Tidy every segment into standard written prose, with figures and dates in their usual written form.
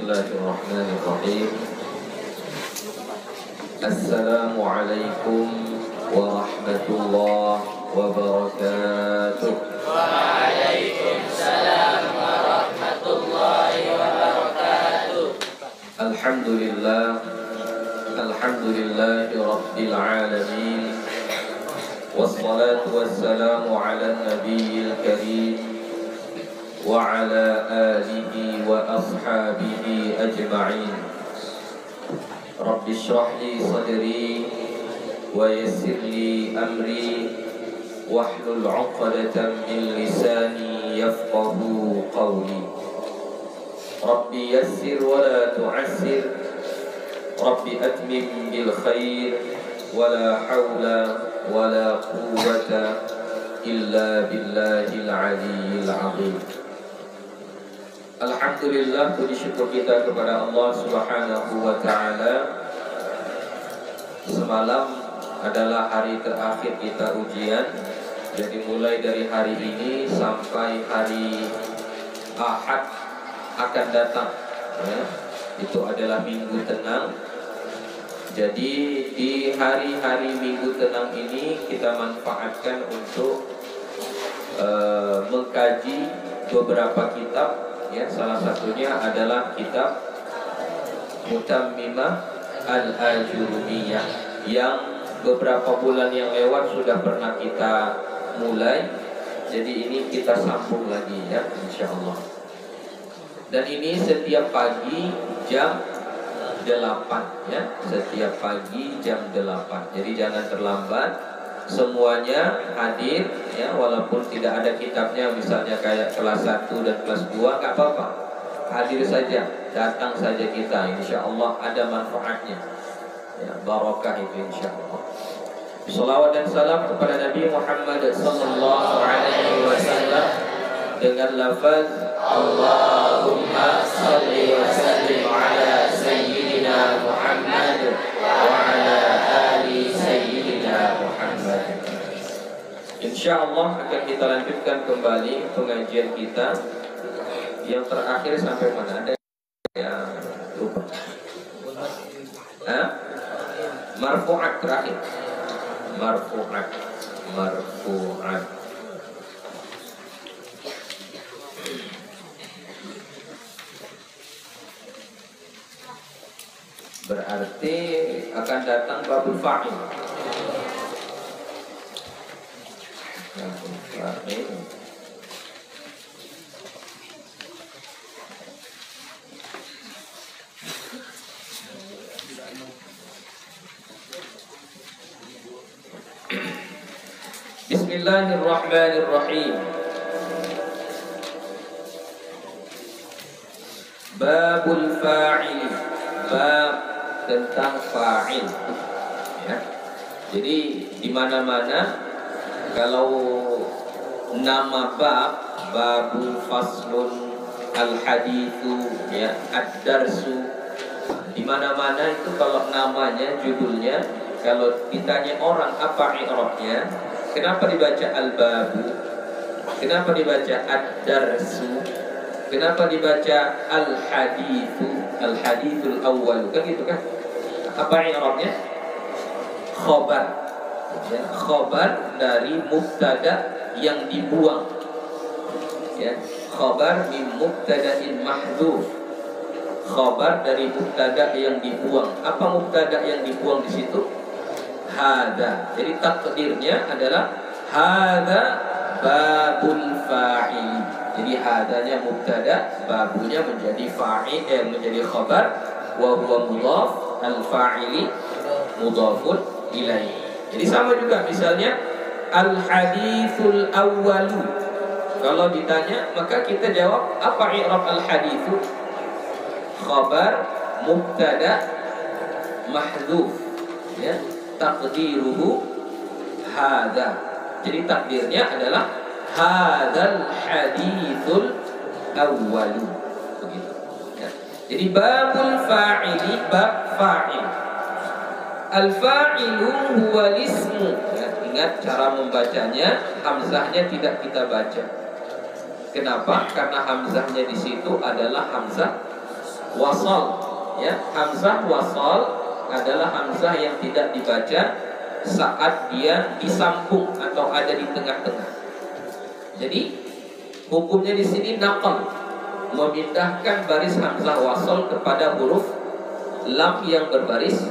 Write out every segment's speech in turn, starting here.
Bismillahirrahmanirrahim. Assalamualaikum warahmatullahi wabarakatuh. Waalaikumsalam warahmatullahi wabarakatuh. Alhamdulillahi rabbil alamin. Wassalatu wassalamu ala nabiyil karim wa ala alihi wa ashabihi ajma'in. Rabbi shrah li sadri wa yassir li amri wahlul 'uqdatam min lisani yafqahu qawli. Rabbi yassir wa la tu'assir, Rabbi atmim bil khair, wa la hawla wa la quwwata illa billahil aliyyil 'azim. Alhamdulillah, puji syukur kita kepada Allah Subhanahu wa ta'ala. Semalam adalah hari terakhir kita ujian. Jadi mulai dari hari ini sampai hari Ahad akan datang ya, itu adalah minggu tenang. Jadi di hari-hari minggu tenang ini kita manfaatkan untuk mengkaji beberapa kitab ya, salah satunya adalah kitab Mutammimah Al-Ajurumiyah yang beberapa bulan yang lewat sudah pernah kita mulai. Jadi ini kita sambung lagi ya, insyaallah. Dan ini setiap pagi jam 8 ya, setiap pagi jam 8. Jadi jangan terlambat, semuanya hadir ya, walaupun tidak ada kitabnya, misalnya kayak kelas 1 dan kelas 2 nggak apa-apa, hadir saja, datang saja kita, insya Allah ada manfaatnya ya, barakah itu insya Allah. Salawat dan salam kepada Nabi Muhammad sallallahu alaihi wasallam dengan lafaz Allahumma salli wa sallim ala sayyidina Muhammad wa ala ali sayyidina Muhammad. Insya Allah akan kita lanjutkan kembali pengajian kita yang terakhir sampai mana? Ada yang lupa? Marfu'at terakhir. Marfu'at. Berarti akan datang babul fa'il. Bismillahirrahmanirrahim. Babul fa'il. Bab tentang fa'il ya. Jadi di mana-mana kalau nama bab, babul faslun, al-hadithu ya, ad-darsu, di mana-mana itu kalau namanya, judulnya, kalau ditanya orang apa i'rabnya, kenapa dibaca al-babu, kenapa dibaca ad-darsu, kenapa dibaca al-hadithu, al-hadithul awwal, kan gitu kan? Apa i'rabnya? Khobar ya, khobar dari mubtada yang dibuang ya, khobar min mubtada'in mahdhuf, khobar dari mubtada yang dibuang. Apa mubtada yang dibuang di situ? Hada. Jadi takdirnya adalah hada babul fa'il. Jadi hadanya mubtada, babunya menjadi fa'il, menjadi khabar, wa huwa mudhaf, al-fa'ili mudhafun ilaih. Jadi sama juga misalnya al-hadithul awwalu. Kalau ditanya maka kita jawab apa i'rab al-hadithu? Khabar mubtada mahdhuf ya, taqdiruhu hadza. Jadi takdirnya adalah hadzal hadithul awwalu, begitu ya. Jadi babul fa'ili, bab fa'il. Al-fa'ilu huwa ismu ya, ingat cara membacanya, hamzahnya tidak kita baca. Kenapa? Karena hamzahnya di situ adalah hamzah wasal. Ya, hamzah wasal adalah hamzah yang tidak dibaca saat dia disambung atau ada di tengah-tengah. Jadi hukumnya di sini naqal, memindahkan baris hamzah wasal kepada huruf lam yang berbaris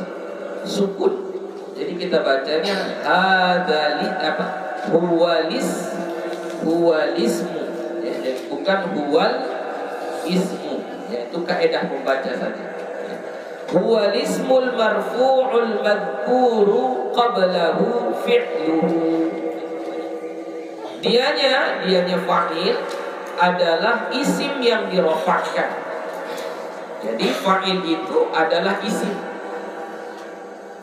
sukun. Jadi kita bacanya hadzali apa? Huwalismu. Ya, bukan huwal ismu. Ya, itu kaidah membaca saja. Huwalismul marfu'ul madhkuru qablahu fi'luhu. Dianya fa'il adalah isim yang dirofakkan. Jadi fa'il itu adalah isim.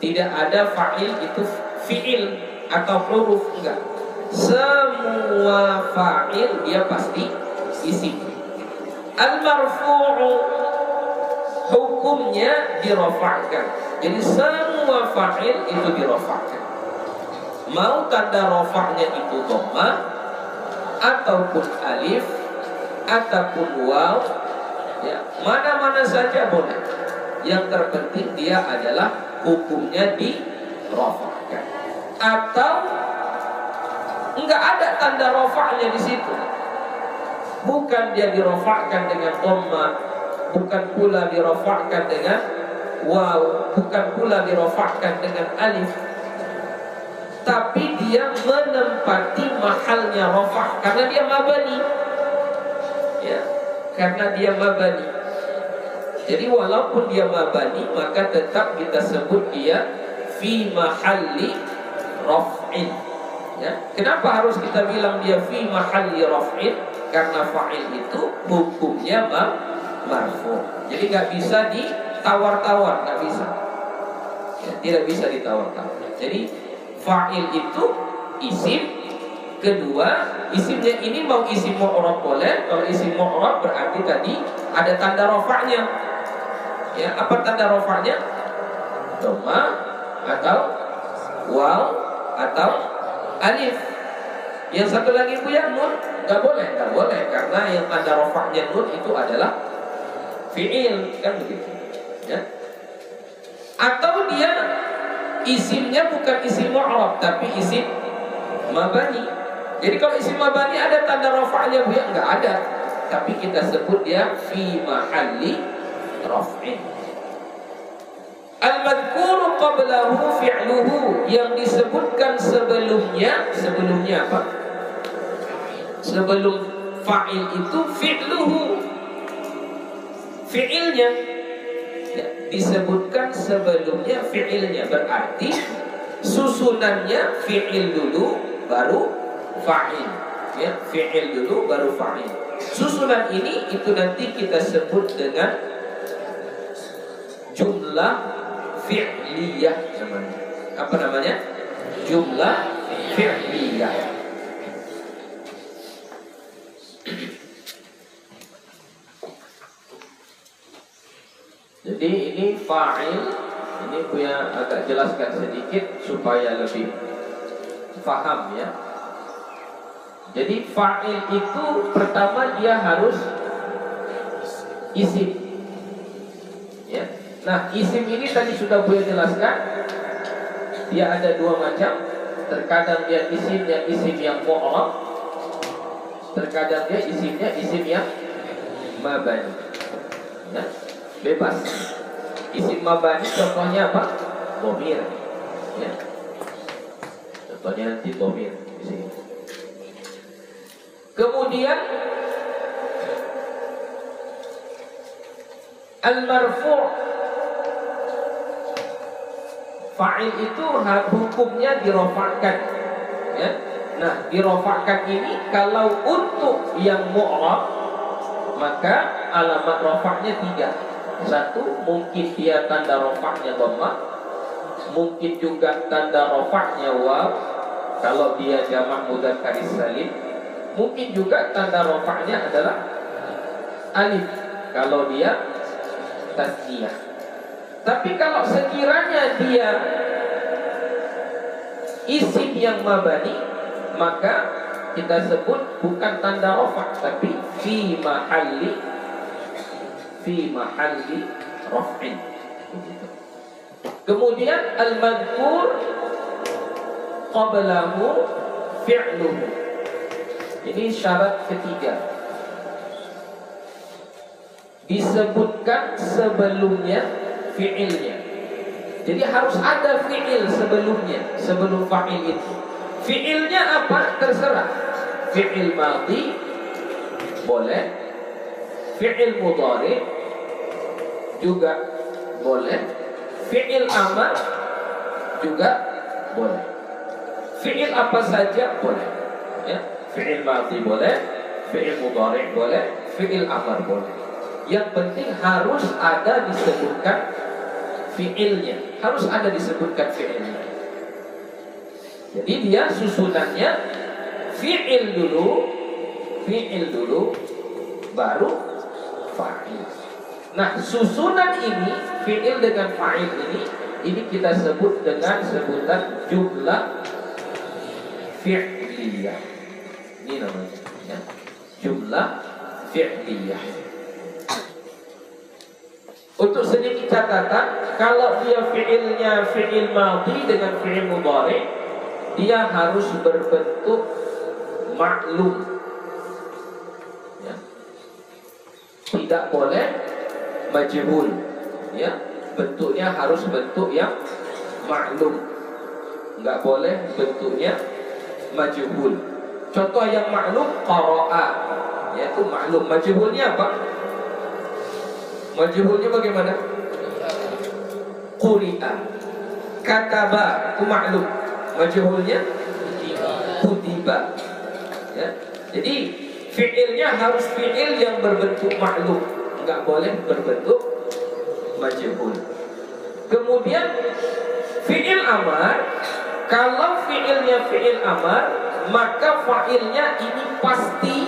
Tidak ada fa'il itu fi'il atau huruf, enggak. Semua fa'il dia pasti isim. Al-marfu'u hukumnya dirofakkan. Jadi semua fa'il itu dirofakkan. Mau tanda rofaknya itu dhammah ataupun alif ataupun waw, ya, mana-mana saja boleh. Yang terpenting dia adalah hukumnya dirofakkan. Atau enggak ada tanda rofaknya di situ. Bukan dia dirofakkan dengan dhammah, bukan pula dirofakkan dengan waw, bukan pula dirofakkan dengan alif, tapi dia menempati mahalnya rofak karena dia mabani. Ya, karena dia mabani. Jadi walaupun dia mabani, maka tetap kita sebut dia fi mahalli raf'in. Ya, kenapa harus kita bilang dia fi mahalli raf'in? Karena fa'il itu hukumnya marfu. Jadi nggak bisa ditawar-tawar, nggak bisa. Ya, tidak bisa ditawar-tawar. Jadi fa'il itu isim. Kedua, isimnya ini mau isim mu'rab boleh. Kalau isim mu'rab berarti tadi ada tanda rofaknya. Ya, apa tanda rofaknya? Dhammah atau waw atau alif. Yang satu lagi itu ya nun, nggak boleh karena yang tanda rofaknya nun itu adalah fi'il, kan begitu. Ya. Atau dia isimnya bukan isim mu'rab tapi isim mabani. Jadi kalau isim mabani ada tanda rafa'nya bu ya? Enggak ada. Tapi kita sebut dia fi mahalli raf'in. Al-madhkuru qablahu fi'luhu, yang disebutkan sebelumnya apa? Sebelum fa'il itu fi'luhu, fi'ilnya. Ya, disebutkan sebelumnya fi'ilnya, berarti susunannya fi'il dulu baru fa'il. Ya, fi'il dulu baru fa'il. Susunan ini itu nanti kita sebut dengan jumlah fi'liyah namanya. Apa namanya? Jumlah fi'liyah. Jadi ini fa'il, ini punya agak jelaskan sedikit supaya lebih paham ya. Jadi fa'il itu pertama dia harus isim. Ya. Nah, isim ini tadi sudah Buya jelaskan. Dia ada dua macam. Terkadang dia isimnya isim yang mu'rab, terkadang dia isimnya isim yang mabani. Ya. Bebas. Isim mabani contohnya apa? Dhamir. Ya. Contohnya nanti dhamir di sini. Kemudian al-marfu', fa'il itu hukumnya dirofakkan. Ya. Nah, dirofakkan ini kalau untuk yang mu'rab maka alamat rofaknya 3. Satu, mungkin dia tanda rofaknya dhammah, mungkin juga tanda rofaknya waw kalau dia jamak mudzakkar salim, mungkin juga tanda rofaknya adalah alif kalau dia tasniyah. Tapi kalau sekiranya dia isim yang mabani, maka kita sebut bukan tanda rofak tapi fi mahalli fi mahalli raf'in. Kemudian al-madhkur qablahu fi'luhu. Ini syarat ketiga. Disebutkan sebelumnya fi'ilnya. Jadi harus ada fi'il sebelumnya, sebelum fa'il itu. Fi'ilnya apa? Terserah. Fi'il madhi boleh, fi'il mudhari juga boleh, fi'il amar juga boleh. Fi'il apa saja boleh. Ya, fi'il madhi boleh, fi'il mudhari boleh, fi'il amar boleh. Yang penting harus ada disebutkan fi'ilnya, harus ada disebutkan fi'ilnya. Jadi dia susunannya fi'il dulu baru fa'il. Nah, susunan ini fi'il dengan fa'il ini kita sebut dengan sebutan jumlah fi'liyah. Ini namanya ya. Jumlah fi'liyah. Untuk sedikit catatan, kalau dia fi'ilnya fi'il madhi dengan fi'il mudhari, dia harus berbentuk maklum. Ya. Tidak boleh majhul. Ya, bentuknya harus bentuk yang maklum. Enggak boleh bentuknya majhul. Contoh yang maklum qara'a, yaitu maklum. Majhulnya apa? Majhulnya bagaimana? Quri'a. Kataba itu maklum. Majhulnya kutiba. Ya. Jadi fi'ilnya harus fi'il yang berbentuk maklum, enggak boleh berbentuk majhul. Kemudian fi'il amar, kalau fi'ilnya fi'il amar, maka fa'ilnya ini pasti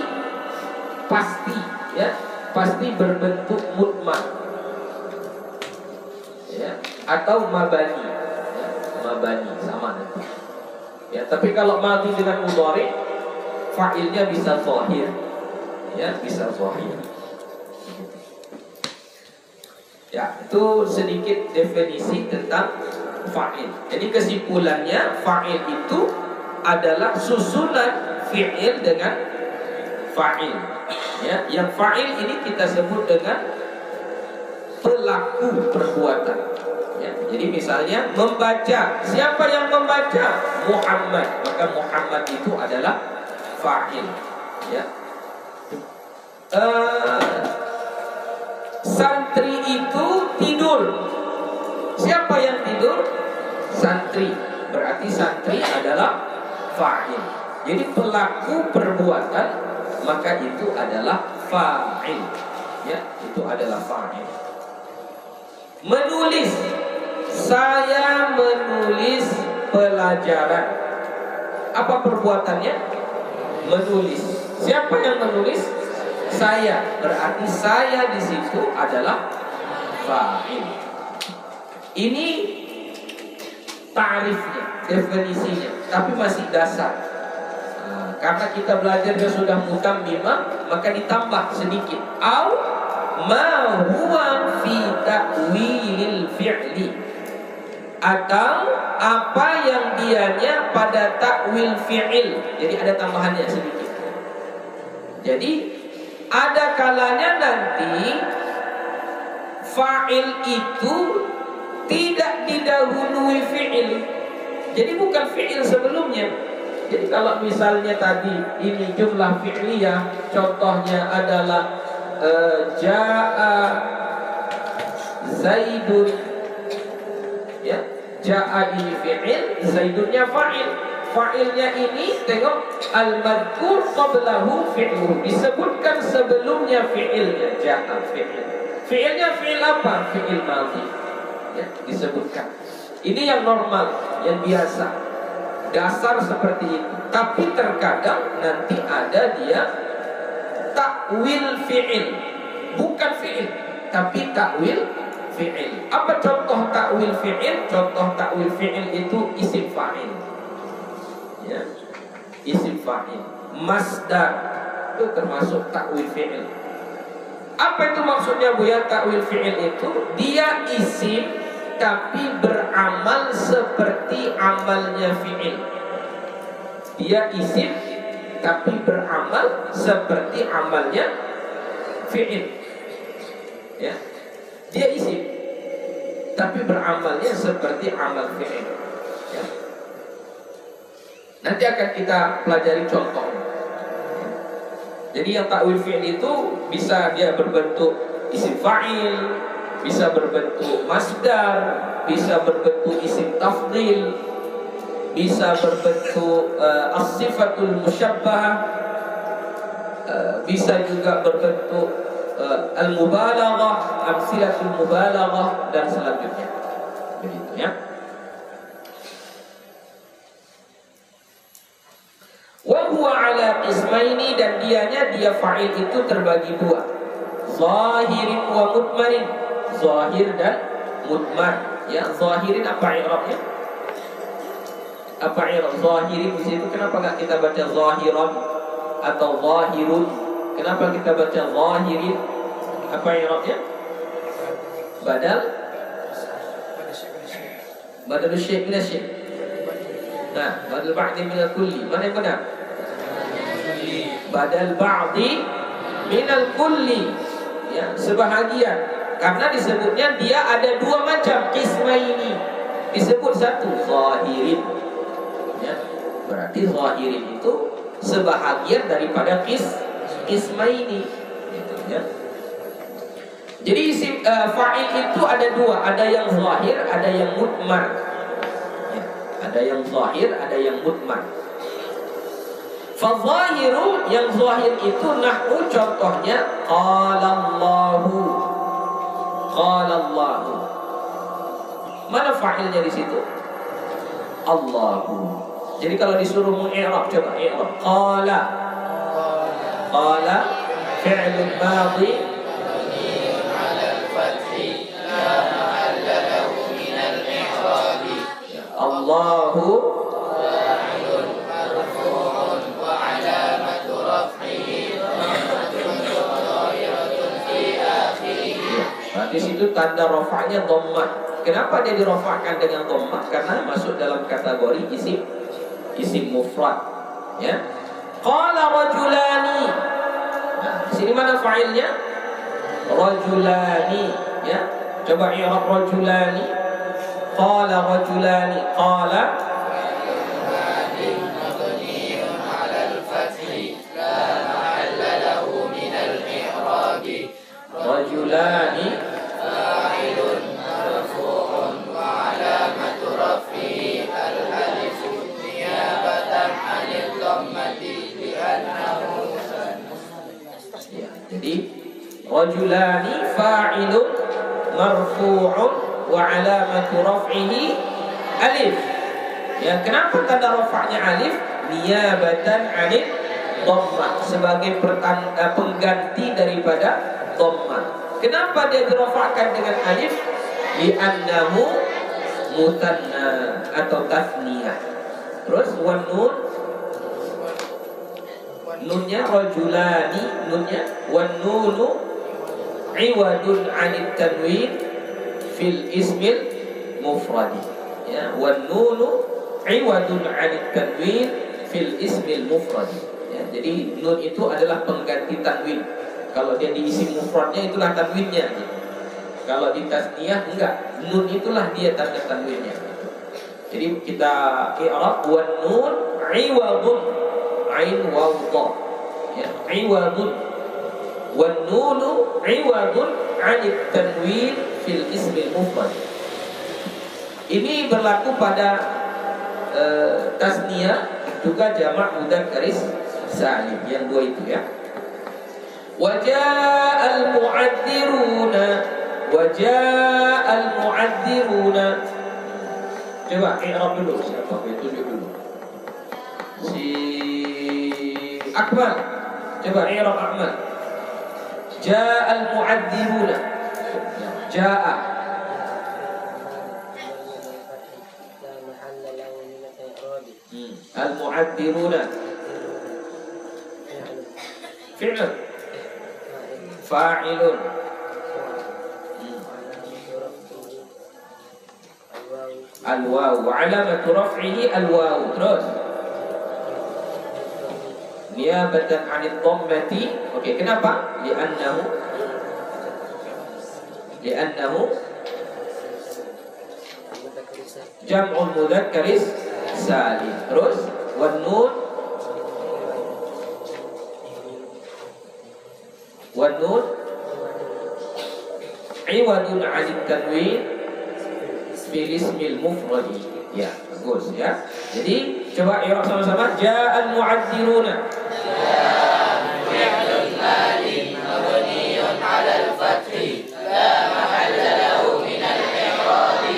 ya, pasti berbentuk mudmar ya, atau mabani ya, mabani sama nanti ya. Tapi kalau madhi dengan mudhari, fa'ilnya bisa zahir ya, bisa zahir ya. Itu sedikit definisi tentang fa'il. Jadi kesimpulannya, fa'il itu adalah susunan fi'il dengan fa'il ya. Yang fa'il ini kita sebut dengan pelaku perbuatan ya. Jadi misalnya membaca, siapa yang membaca? Muhammad, maka Muhammad itu adalah fa'il ya. Santri itu tidur, siapa yang tidur? Santri, berarti santri adalah fa'il. Jadi pelaku perbuatan, maka itu adalah fa'il ya, itu adalah fa'il. Menulis, saya menulis pelajaran. Apa perbuatannya? Menulis. Siapa yang menulis? Saya, berarti saya di situ adalah fa'il. Ini ta'rifnya, definisinya, tapi masih dasar. Karena kita belajarnya sudah mutammimah, maka ditambah sedikit. Au ma huwa fi ta'wilil fi'li, atau apa yang dianya pada ta'wil fi'il. Jadi ada tambahannya sedikit. Jadi ada kalanya nanti fa'il itu tidak didahului fi'il. Jadi bukan fi'il sebelumnya. Jadi kalau misalnya tadi ini jumlah fi'liyah, contohnya adalah ja'a Zaidun ya, ja'a ini fi'il, Zaidunnya fa'il. Fa'ilnya ini tengok al-madhkur qablahu fi'luhu, disebutkan sebelumnya fi'ilnya, ja'a fi'il. Fi'ilnya fi'il apa? Fi'il madhi ya, disebutkan. Ini yang normal, yang biasa, dasar seperti itu. Tapi terkadang nanti ada dia takwil fi'il, bukan fi'il, tapi takwil fi'il. Apa contoh takwil fi'il? Contoh takwil fi'il itu isim fa'il ya, isim fa'il. Masdar itu termasuk takwil fi'il. Apa itu maksudnya Buya takwil fi'il itu? Dia isim tapi beramal seperti amalnya fi'il. Dia isim tapi beramal seperti amalnya fi'il. Ya. Dia isim tapi beramalnya seperti amal fi'il. Ya. Nanti akan kita pelajari contoh. Jadi yang takwil fi'il itu bisa dia berbentuk isim fa'il, bisa berbentuk masdar, bisa berbentuk isim tafdhil, bisa berbentuk as-sifatul musyabbahah, bisa juga berbentuk al-mubalaghah, amsilatul mubalaghah dan selanjutnya. Begitu ya. Wa huwa ala qismaini, dan dia fa'il itu terbagi dua. Zahirin wa mudmarin. Zahir dan mudmar. Ya, zahirin apa i'rabnya? Apa i'rab zahirin di situ? Kenapa enggak kita baca zahiran atau zahirun? Kenapa kita baca zahirin? Apa i'rabnya? Badal syai' min syai'. Nah, badal ba'di min al-kulli. Mana yang benar? Badal ba'di min al-kulli. Ya, sebahagian. Karena disebutnya dia ada dua macam qismaini. Disebut satu zahirin. Ya, berarti zahirin itu sebahagian daripada qismaini. Gitu ya. Jadi isim fa'il itu ada dua, ada yang zahir, ada yang mudmar. Ya, ada yang zahir, ada yang mudmar. Fazahiru, yang zahir itu nahwu, contohnya qala Allahu. Qala Allahu. Mana fa'ilnya di situ? Allahu. Jadi kalau disuruh mengi'rab, coba i'rab. Qala. Qala fi'lun madhi Allahu fa'ilun marfu'un wa 'alamatu raf'ihi dhammatun dhahiratun fi akhirih. Berarti situ tanda rafa'nya dhammah. Kenapa dia dirafa'kan dengan dhammah? Karena masuk dalam kategori isim mufrad. Ya. Qala rajulani. Nah, di sini mana fa'ilnya? Rajulani, ya. Coba i'rab rajulani. Qala rajulani. Qala mabniun 'ala al-fathi la mahalla lahu min al-i'rab. Rajulani fa'ilun marfu'un wa 'alamatu raf'ihi al-alif niyabatan 'anil dhammati li'annahu. Ya, jadi rajulani fa'ilun marfu'un wa 'alamatu raf'ihi alif. Ya, kenapa tanda rafa'nya alif? Niyabatan 'anil dhammah, sebagai pengganti daripada dhammah. Kenapa dia dirafa'kan dengan alif? Li'annahu mutanna atau tasniyah. Terus wan nun, nunnya rajulani, nunnya wan nunu iwadun 'anit tanwin fil ismil mufradi. Ya, wan nunu iwadun 'anit tanwin fil ismil mufradi. Ya, jadi nun itu adalah pengganti tanwin. Kalau dia di isim mufradnya itulah tanwinnya. Kalau di tasniyah enggak, nun itulah dia tanda tanwinnya. Jadi kita i'rab wan nun iwadun, ain waw dha. Ya, iwadun. Wan nunu iwadun 'anit tanwin fil ismil mufrad. Ini berlaku pada tasniyah, juga jamak mudzakkar salim, yang dua itu ya. Waja'al mu'adziruna, waja'al mu'adziruna. Coba i'rab dulu, siapa? Tunjuk dulu. Si Akmal. Coba i'rab Akmal. Ja'al mu'adziruna. Ja'a. Al-mu'adziruna. Fi'l. fa'ilun. Al-waw, alamatu raf'ihi al-waw. Terus niyabatan 'anil dhammati. Oke, kenapa? Li'annahu jam'ul mudzakkaris salim. Terus wan nun iwadun 'anil tanwin bil ismil mufradi. Ya, bagus ya. Jadi coba i'rab sama-sama. Ja'al mu'adziruna. fi'lun madin mabniun 'alal fathi la mahalla lahu min al-i'rab.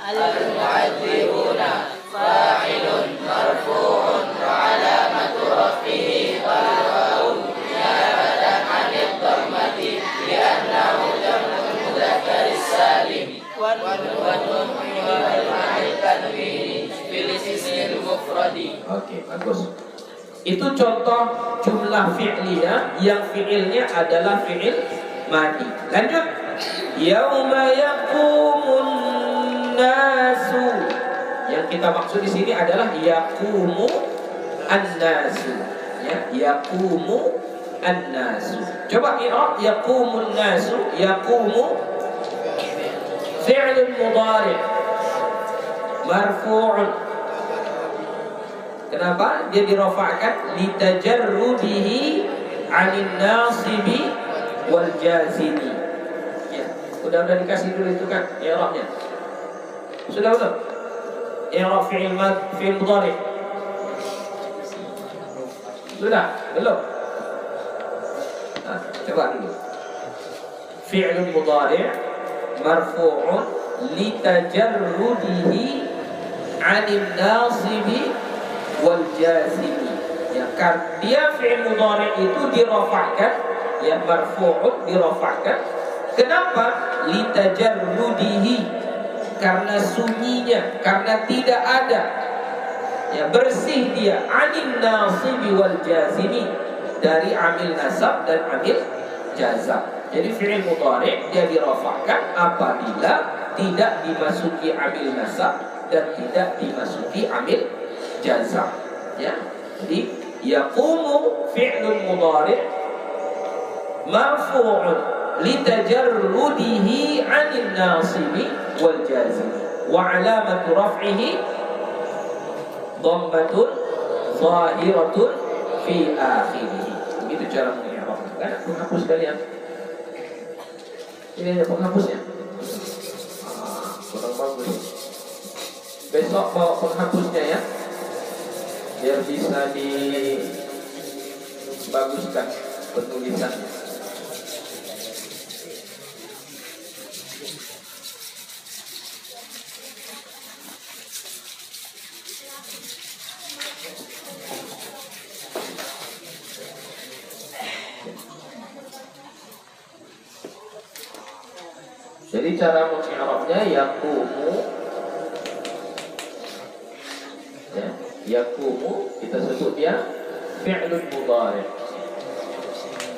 Al-mu'adziruna fa'ilun marfu'un wa 'alamatu raf'ihi al-waw niyabatan 'anil dhammati li'annahu jam'ul mudzakkaris salim. Oke, bagus. Itu contoh jumlah fi'liyah yang fi'ilnya adalah fi'il madi. Lanjut. Yauma yaqumun nasu. Yang kita maksud di sini adalah yaqumu an-nasu. Ya, yaqumu an-nasu. Coba i'rab yaqumun nasu. Yaqumu fi'lun mudhari' marfu'un. Kenapa dia dirafa'kan? Litajarrudihi 'anil nasibi wal jazimi. Ya, udah dikasih dulu itu kan i'rabnya. Sudah belum? I'rab fi'il mudhari'. Sudah? Belum? Nah, coba dulu. Fi'lun mudhari' marfu'un litajarrudihi 'anil nasibi wal jazimi. Ya, dia fi'il mudhari' itu dirafa'kan, ya, marfu'un dirafa'kan. Kenapa? Litajarrudihi, karena sunyinya, karena tidak ada, ya, bersih dia, 'anil nasibi wal jazimi, dari amil nasab dan amil jazam. Jadi fi'il mudhari' dia dirafa'kan apabila tidak dimasuki amil nasab dan tidak dimasuki amil jazam. Ya. Jadi yaqumu fi'lun mudhari' marfu'un litajarrudihi 'anil nasibi wal jazim wa 'alamatu raf'ihi dhammatun zahiratun fi akhirih. Begitu cara mengi'rabnya. Kan penghapus kalian. Ini ada penghapusnya. Kurang bagus. Besok bawa penghapusnya ya, biar bisa dibaguskan penulisannya. Jadi cara mengi'rabnya yaqumu, ya, yaqumu kita sebut dia fi'lun mudhari'.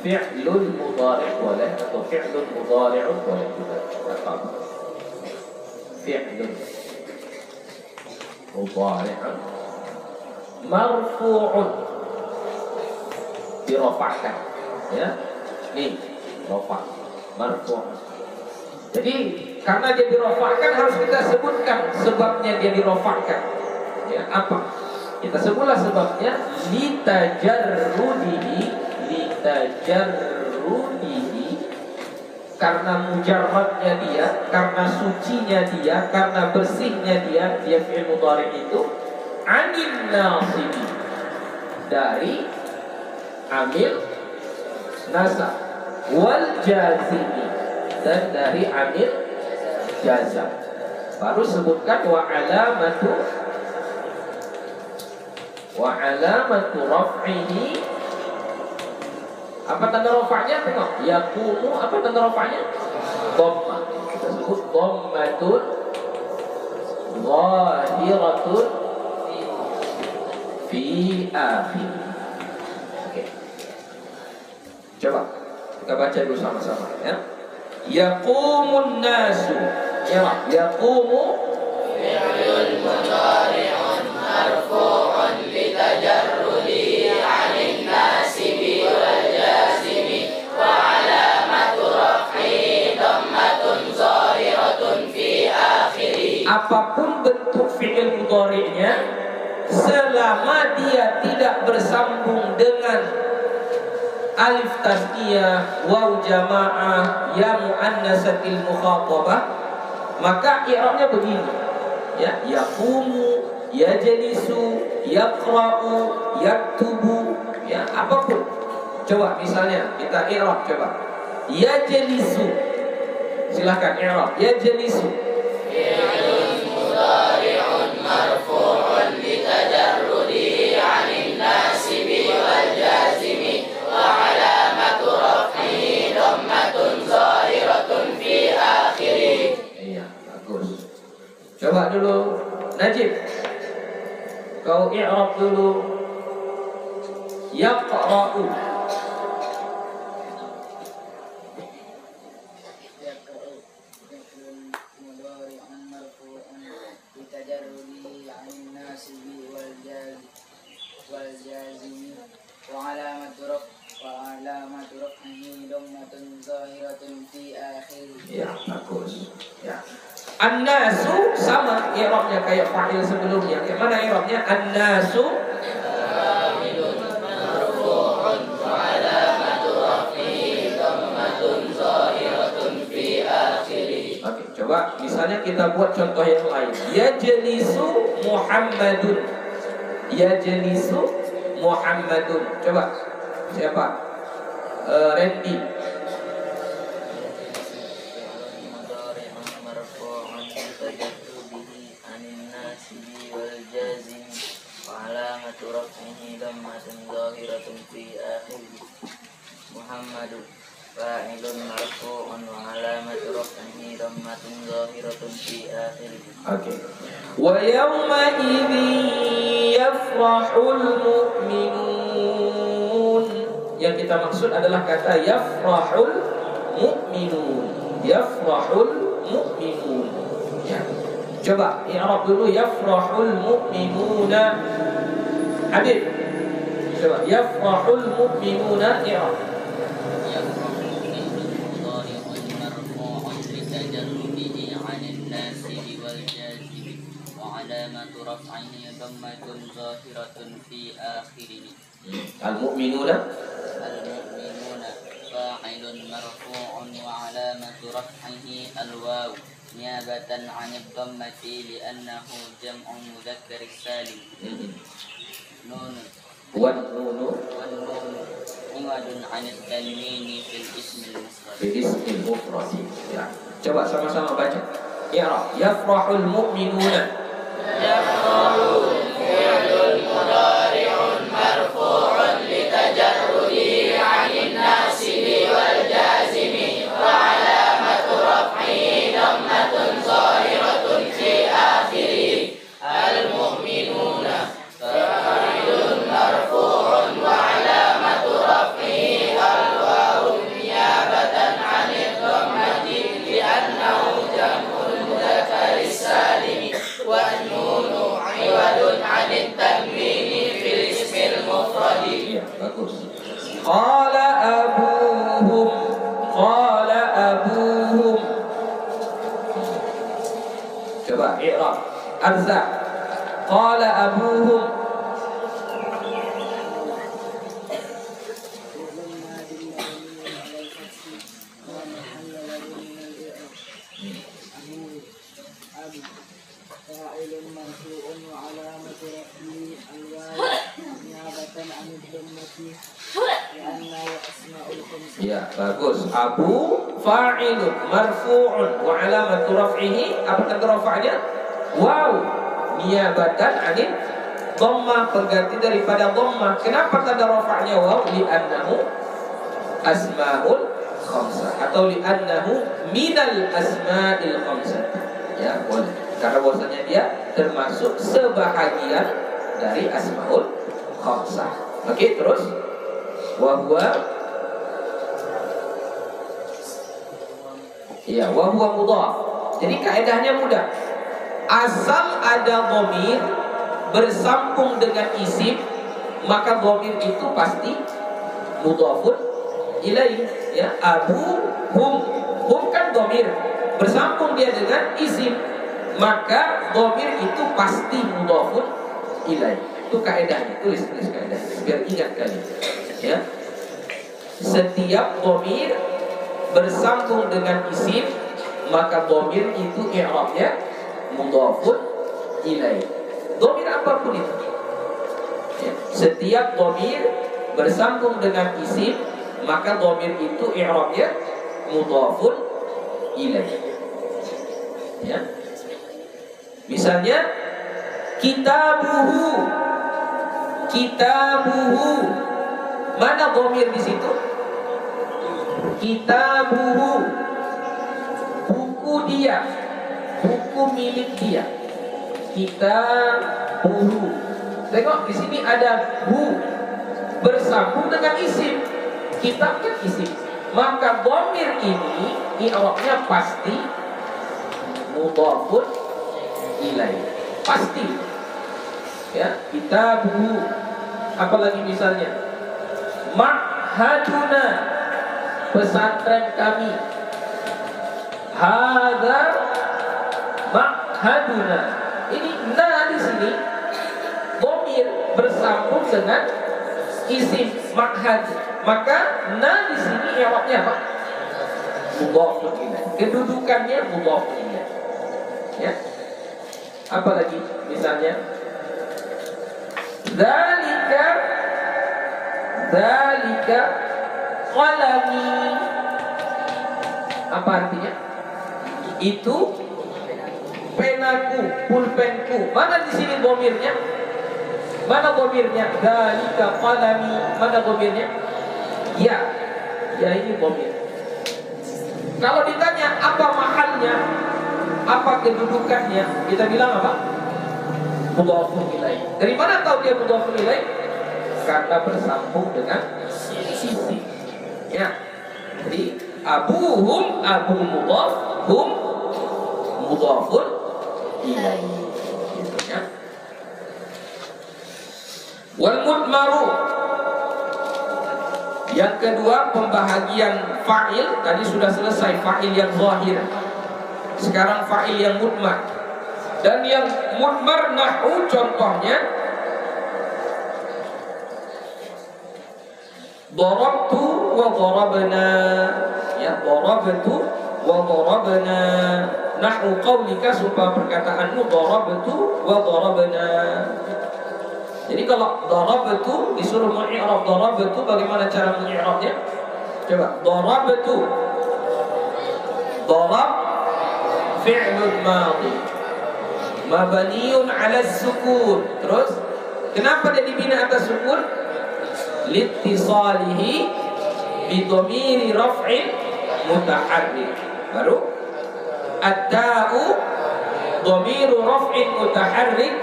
Fi'lun mudhari' boleh atau fi'lun mudhari'un boleh juga. Fi'lun mudhari'un marfu'un dirafa'kan, ya. Nih, rafa' marfu'. Jadi karena dia dirafa'kan harus kita sebutkan sebabnya dia dirafa'kan. Ya, apa? Kita sebutlah sebabnya litajarrudihi, karena mujarradnya dia, karena sucinya dia, karena bersihnya dia fi'il mudhari' itu, 'anil nasibi, dari amil nasab, wal jazimi, dan dari amil jazam. Baru sebutkan wa alamatu raf'ihi. Apa tanda rafa'nya? Tengok, yaqumu, apa tanda rafa'nya? Dhammah. Kita sebut dhammatun zahiratun fi akhir. Oke. Coba Kita baca dulu sama-sama ya. Yaqumun nasu. Ya, yaqumu fi'lun mudhari'un marfu'un litajarrudi 'anil nasibi wal jazimi wa 'alamatu raf'ihi dhammatun zahiratun fi akhirih. Apapun bentuk fi'il mudhari'nya, selama dia tidak bersambung dengan alif tasniyah, waw jamaah, ya muannatsatil mukhatabah, maka i'rabnya begini. Ya, yaqumu, yajlisu, yaqra'u, yaktubu, ya apapun. Coba misalnya kita i'rab coba. Yajlisu. Silakan i'rab. Yajlisu. Fi'lun mudhari'un marfu'un litajarrudi 'anil nasibi wal jazimi wa 'alamatu raf'ihi dhammatun zahiratun fi akhirih. Iya, bagus. Coba dulu Najib. Kau i'rab dulu. Yaqra'u. Ya, bagus. Ya. An-nasu sama i'rabnya kayak fa'il sebelumnya. Yang mana i'rabnya? An-nasu marfu'un wa 'alamatu raf'ihi dhammatun zahiratun fi akhirih. Oke, coba misalnya kita buat contoh yang lain. Yajlisu Muhammadun. Yajlisu Muhammadun. Coba siapa? Randy. Muhammadun fa'ilun marfu'un wa 'alamatu raf'ihi dhammatun zahiratun fi akhirih. Oke. Wa yawma idzin yafrahul mu'minun. Yang kita maksud adalah kata yafrahul mu'minun. Yafrahul mu'minun. Ya. Coba i'rab dulu yafrahul mu'minuna. Habib. Coba yafrahul mu'minuna i'rab. raf'ihi dhammatun zahiratun fi akhirih. Al-mu'minuna fa'ilun marfu'un wa 'alamatu raf'ihi al-waw niyabatan 'anid dhammati li'annahu jam'un mudzakkar salim. Nun wan nunu iwadun 'anid tanwini fil ismil mufrad. Fil ismil mufrad. Ya. Coba sama-sama baca. I'rab yafrahul mu'minuna. Yafrahu fi'lun mudhari'un marfu'un litajarrudi 'anil nasibi wal jazimi wa 'alamatu raf'ihi dhammatun zahiratun fi akhirih. Al-mu'minuna fa'ilun marfu'un wa 'alamatu raf'ihi al-wawu niyabatan 'anil dhammati li'annahu jam'ul mudzakkar salim. Wan-nunu 'iwadun 'anit tanwini fil ismil mufrad. Iya, bagus. Qala abuhum. Qala abuhum. Coba i'rab. Arza. Qala abuhum. Ya, bagus. Abu fa'ilun marfu'un wa 'alamatu raf'ihi, apa tanda rafa'nya? Wow, niyabatan 'anil dhammah, pengganti daripada dhammah. Kenapa tanda rafa'nya wow? Li'annahu asma'ul khamsah atau li'annahu minal asma'il khamsah. Ya, boleh. Karena bahwasanya dia termasuk sebahagian dari asma'ul khamsah. Oke, terus wa huwa Ya, wa huwa mudhaf. Jadi kaidahnya mudah. Asal ada dhamir bersambung dengan isim, maka dhamir itu pasti mudhafun ilaih. Ya, abu hum kan dhamir bersambung dia dengan isim, maka dhamir itu pasti mudhafun ilaih. Itu kaidahnya. Tulis kaidahnya biar ingat kalian. Ya. Setiap dhamir bersambung dengan isim, maka dhamir itu i'rabnya mudhafun ilaih. Dhamir apapun itu. Ya. Setiap dhamir bersambung dengan isim, maka dhamir itu i'rabnya mudhafun ilaih. Ya. Misalnya kitabuhu. Mana dhamir di situ? Kitabuhu, buku dia, buku milik dia. Kitabuhu. Tengok di sini ada hu bersambung dengan isim. Kitab kan isim. Maka dhamir ini i'rabnya pasti mudhafun ilaih. Pasti. Ya, kitabuhu. Apalagi misalnya ma'haduna, pesantren kami. Hadza ma'haduna. Ini na di sini dhamir bersambung dengan isim ma'had. Maka na di sini i'rabnya apa? Mudhafun ilaih. Kedudukannya mudhafun ilaih. Ya. Apalagi misalnya Dzalika qalami. Apa artinya? Itu penaku, pulpenku. Mana di sini dhamirnya? Mana dhamirnya? Dzalika qalami. Mana dhamirnya? Ya. Ya, ini dhamir. Kalau ditanya apa mahalnya, apa kedudukannya, kita bilang apa? Mudhafun ilaih. Dari mana tahu dia mudhafun ilaih? Karena bersambung dengan isim. Ya. Jadi abuhum, abu mudhaf, hum mudhafun ilaih. Gitu ya. Wal mudmaru. Yang kedua, pembahagian fa'il. Tadi sudah selesai fa'il yang zahir. Sekarang fa'il yang mudmar. Dan yang mudmar nahwu contohnya darabtu wa darabna. Ya, darabtu wa darabna. Nahwu qaulika, supaya perkataanmu darabtu wa darabna. Jadi kalau darabtu disuruh mengi'rab darabtu, bagaimana cara mengi'rabnya? Coba, darabtu. Darab fi'lun madhi mabniun 'ala sukun. Terus kenapa dia dibina atas sukun? Liittisalihi bi dhamiri raf'in mutaharrik. Baru at-ta'u dhamiru raf'in mutaharrik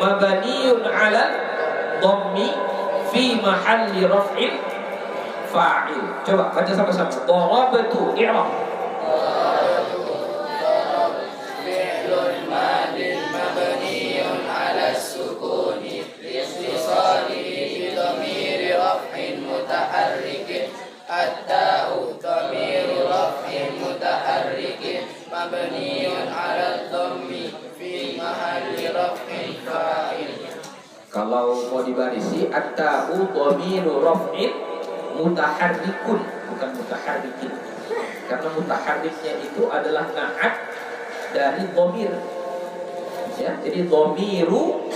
mabniun 'ala dhammi fi mahalli raf'in fa'il. Coba baca sama-sama. Darabtu i'rab. At-ta'u dhamiru raf'in mutaharrikin mabniun 'ala dhammi fi mahalli raf'in fa'il. Kalau mau dibarisi, at-ta'u dhamiru raf'in mutaharrikun, bukan mutaharrikin. Karena mutaharriknya itu adalah na'at dari dhamir. Ya, jadi dhamiru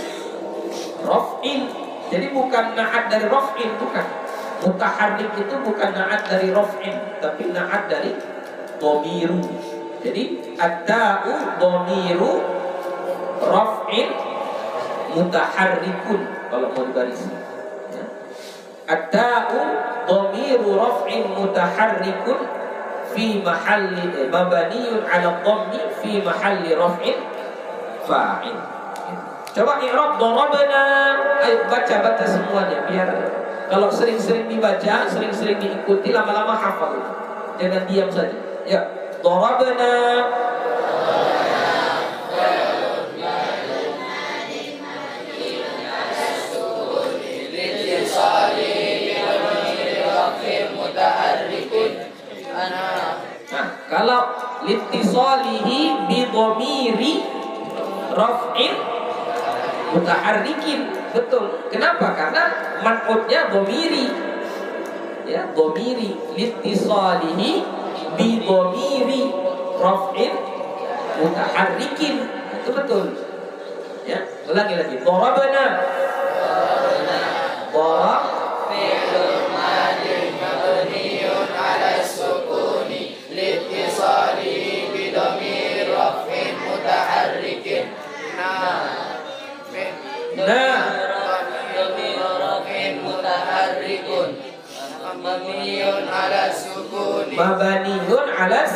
raf'in. Jadi bukan na'at dari raf'in, bukan. Mutaharrik itu bukan na'at dari raf'in, tapi na'at dari dhamiru. Jadi at-ta'u dhamiru raf'in mutaharrikun kalau mau dibarisi. Ya. At-ta'u dhamiru raf'in mutaharrikun fi mahalli mabniun 'ala dhammi fi mahalli raf'in fa'il. Coba i'rab darabna. Ayo baca semuanya biar kalau sering-sering dibaca, sering-sering diikuti, lama-lama hafal. Jangan diam saja. Ya. Darabna. Nah, kalau litisalihi bi dhamiri raf'in mutaharrikin, betul. Kenapa? Karena man'utnya dhamiri. Ya, dhamiri litisalihi bi dhamiri raf'in mutaharrikin. Itu betul. Ya, ulangi lagi. Darabna. Darab fi'lun madin mabniun 'ala sukuni litisalihi bi dhamir raf'in mutaharrikin. Raf'in mutaharrikun mabniun 'ala sukuni. Mabniun 'ala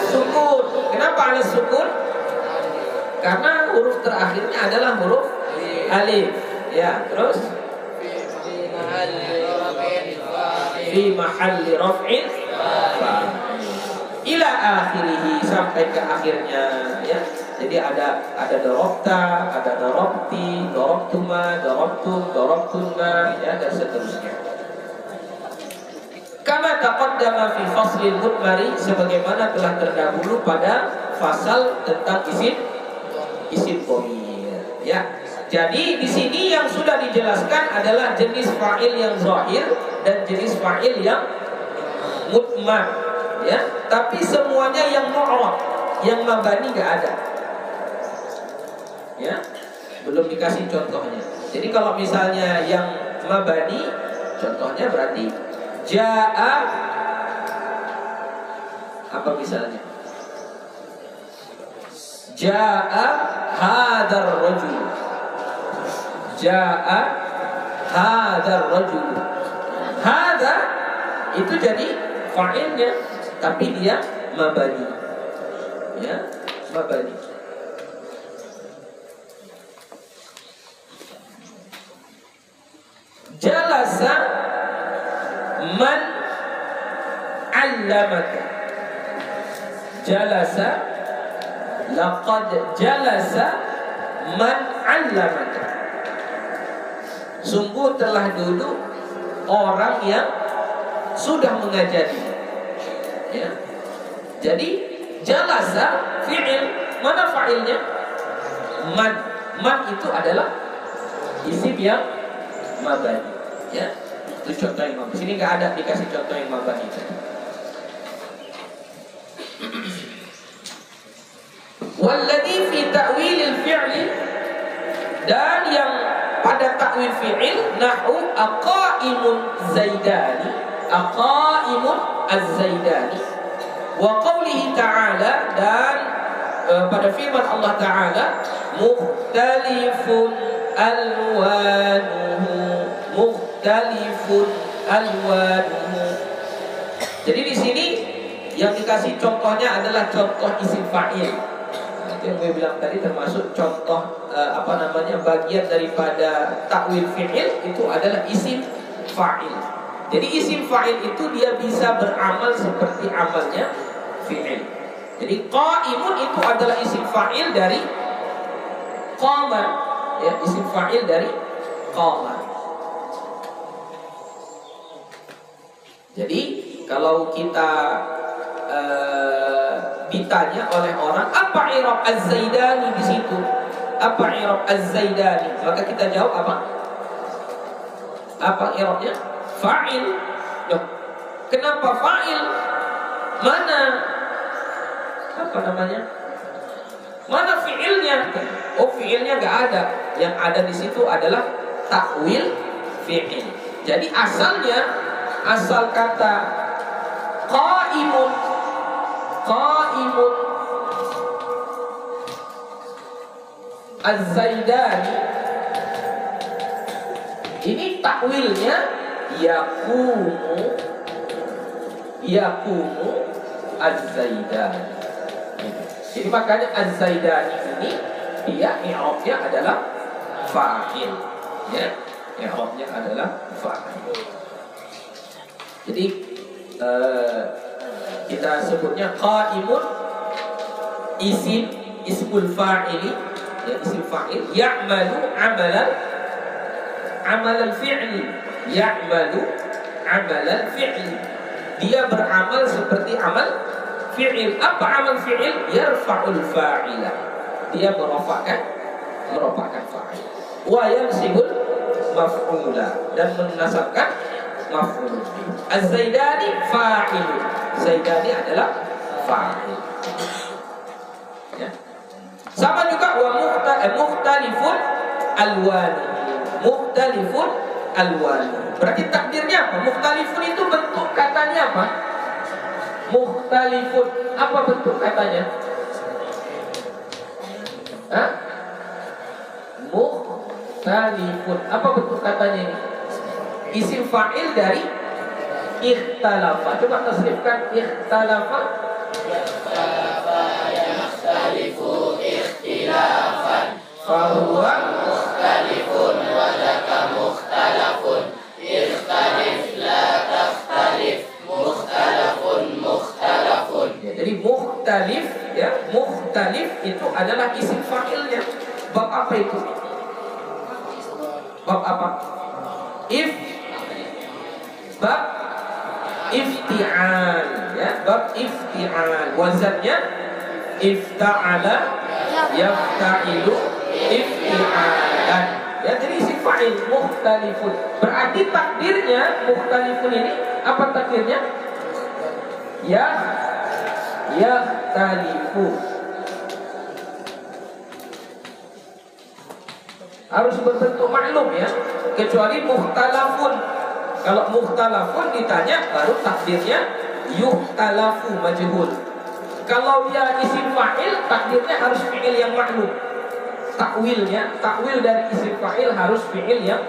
sukun. Kenapa 'ala sukun? Karena huruf terakhirnya adalah huruf alif. Ya, terus fi mahalli raf'in ila akhirih, sampai ke akhirnya, ya. Jadi ada darabta, ada darabti, darabtuma, darabtum, darabtunna, ya, dan seterusnya. Kama taqaddama fi faslil mudmari, sebagaimana telah terdahulu pada fasal tentang isim dhamir, ya. Jadi di sini yang sudah dijelaskan adalah jenis fa'il yang zahir dan jenis fa'il yang mudmar, ya. Tapi semuanya yang mu'rab, yang mabani nggak ada, ya. Belum dikasih contohnya. Jadi kalau misalnya yang mabani, contohnya berarti ja'a, apa misalnya? Ja'a hadar rajul. Ja'a hadar rajul. Hada itu jadi fa'ilnya, tapi dia mabani. Ya, mabani. Jalasa man 'allamaka. Jalasa, laqad jalasa man 'allamaka. Sungguh telah duduk orang yang sudah mengajari. Ya. Jadi jalasa fi'il, mana fa'ilnya? Man. Man itu adalah isim yang mabani. Ya. Itu contoh yang mabani. Sini nggak ada dikasih contoh yang mabani. Walladhi fi ta'wilil fi'li, dan yang pada ta'wil fi'il nahu aqaimun zaidani, aqaimun az-zaidani, wa qawlihi ta'ala, dan pada firman Allah Ta'ala mukhtalifun alwanuhu, mukhtalifun alwanuhu. Jadi di sini yang dikasih contohnya adalah contoh isim fa'il. Yang gue bilang tadi termasuk contoh bagian daripada takwil fi'il itu adalah isim fa'il. Jadi isim fa'il itu dia bisa beramal seperti amalnya fi'il. Jadi qaimun itu adalah isim fa'il dari qama, ya, isim fa'il dari qama. Jadi kalau kita ditanya oleh orang apa i'rab az-zaidani di situ, apa i'rab az-zaidani, maka kita jawab apa? Apa i'rabnya? Fa'il. Loh, kenapa fa'il? Mana apa namanya? Mana fi'ilnya? Oh, fi'ilnya nggak ada. Yang ada di situ adalah takwil fi'il. Jadi asalnya, asal kata qaimun, qaimun az-zaidani, ini takwilnya yakumu az-zaidani. Jadi makanya az-zaidani ini dia i'rabnya adalah fa'il, ya, i'rabnya adalah fa'il. Jadi kita sebutnya qaimun, ismul fa'ili, ya, isim fa'il, ya'malu amalan fi'li, ya'malu amalan fi'li, dia beramal seperti amal fi'il. Apa amal fi'il? Yarfa'ul fa'ila, dia merofakkan fa'il, wa yansibul maf'ula, dan menasabkan maf'ul. Az-Zaidani fa'il, Zaidani adalah fa'il, ya. Sama juga wa mukhtalifun alwani, mukhtalifun alwani. Berarti takdirnya apa? Mukhtalifun itu bentuk katanya apa? Mukhtalifun, apa bentuk katanya? Hah? Mukhtalifun, apa bentuk katanya ini? Isim fa'il dari ikhtalafa. Coba tasrifkan ikhtalafa. Ikhtalafa yakhtalifu ikhtilafan, Fahuwa mukhtalifun wa dzaka mukhtalafun, ikhtalif la takhtalif, mukhtalafun mukhtalafun. ya, jadi mukhtalif, ya, mukhtalif itu adalah isim fa'ilnya. Bab apa itu? Bab apa? Bab ifti'al, ya, bab ifti'al. Wazannya ifta'ala yafta'ilu ifti'alan, ya, jadi isim fa'il mukhtalifun. Berarti takdirnya mukhtalifun ini apa takdirnya? Yahtalifu. Harus berbentuk maklum, ya, kecuali mukhtalafun. Kalau mukhtalafun ditanya baru takdirnya yuhtalafu majhul. Kalau dia isim fa'il, takdirnya harus fi'il yang maklum. Takwil dari isim fa'il harus fi'il yang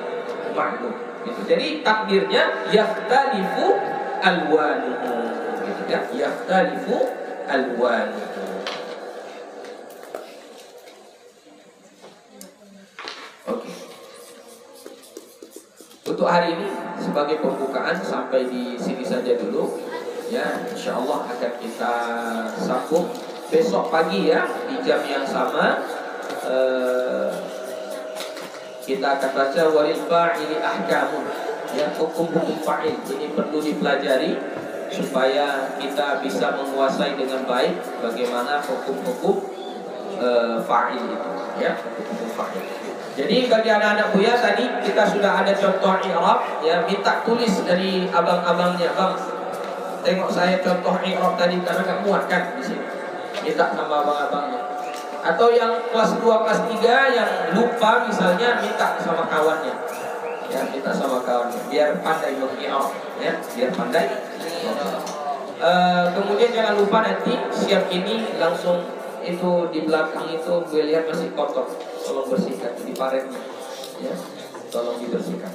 maklum, gitu. Jadi takdirnya yahtalifu alwanuhu, gitu, ya, yahtalifu alwanuhu. Oke. Untuk hari ini sebagai pembukaan sampai di sini saja dulu, ya. Insyaallah akan kita sambung besok pagi, ya, di jam yang sama. Kita akan baca walil fa'ili ahkamun, ya, hukum-hukum fa'il. Ini perlu dipelajari supaya kita bisa menguasai dengan baik bagaimana hukum-hukum fa'il itu, ya, hukum-hukum fa'il. Jadi bagi anak-anak Buya tadi kita sudah ada contoh i'rab, ya, minta tulis dari abang-abangnya, Bang. Tengok saya contoh i'rab tadi karena nggak muat kan di sini. Minta sama abang-abangnya. Atau yang kelas 2, kelas 3 yang lupa misalnya, minta sama kawannya. Ya, minta sama kawannya biar pandai i'rab, ya, biar pandai. Kemudian jangan lupa nanti siap ini langsung itu di belakang itu gue lihat masih kotor, tolong bersihkan di paretnya, ya, tolong dibersihkan,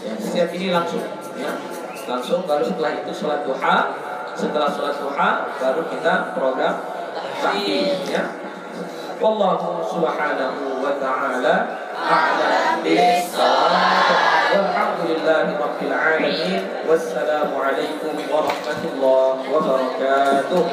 ya. Siap ini langsung, ya, langsung. Baru setelah itu sholat duha. Setelah sholat duha baru kita program takbir, ya. Wallahu subhanahu wa ta'ala a'lam bis-shawab. Walhamdulillahi rabbil alamin. Wassalamu alaikum warahmatullahi wabarakatuh.